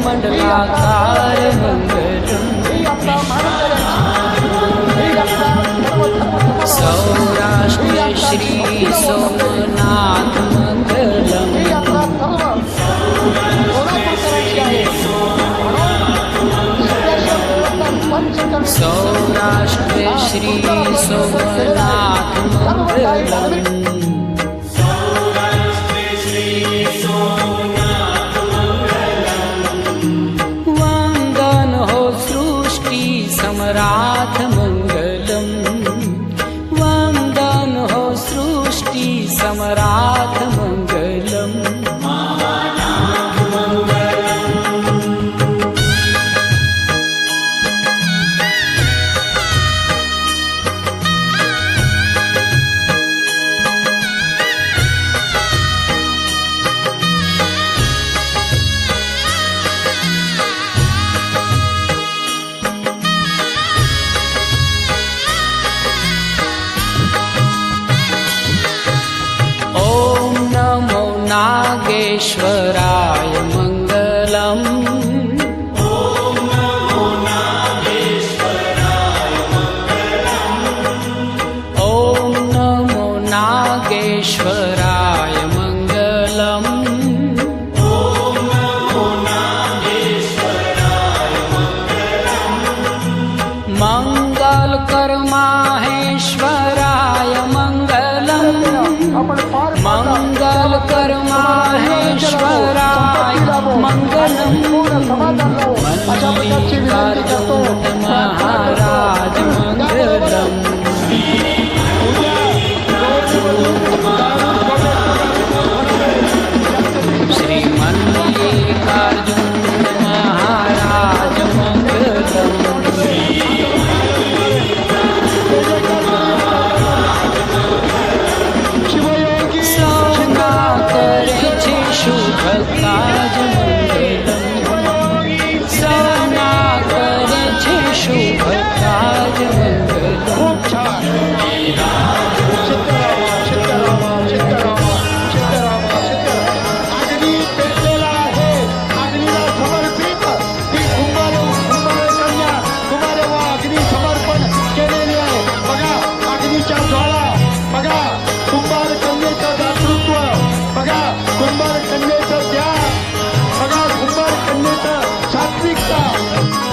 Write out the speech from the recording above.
मंडलाकार मंगलम सौराष्ट्र श्री सोमनाथ मंगलम सौराष्ट्र श्री सोमनाथ मंगलम सम्राट मंगलम वंदन हो सृष्टि सम्राट मंगलम नागेश्वराय मंगलम ओम नमो नागेश्वराय मंगलम ओम नमो नागेश्वराय मंगलम ओम नमो नागेश्वराय मंगलम मंगल कर माहेश्वराय मंगलम मंगल कर माहेश्वराय मंगलम मल्लिकार्जुन महाराज मंगलम श्री मल्लिकार्जुन महाराज मंगलम शुभ काज मंगलम सना करे छे शुभ काज मंगलम कुंभार कन्येचं ध्यान बघा, कुंभार कन्येचं सात्विकता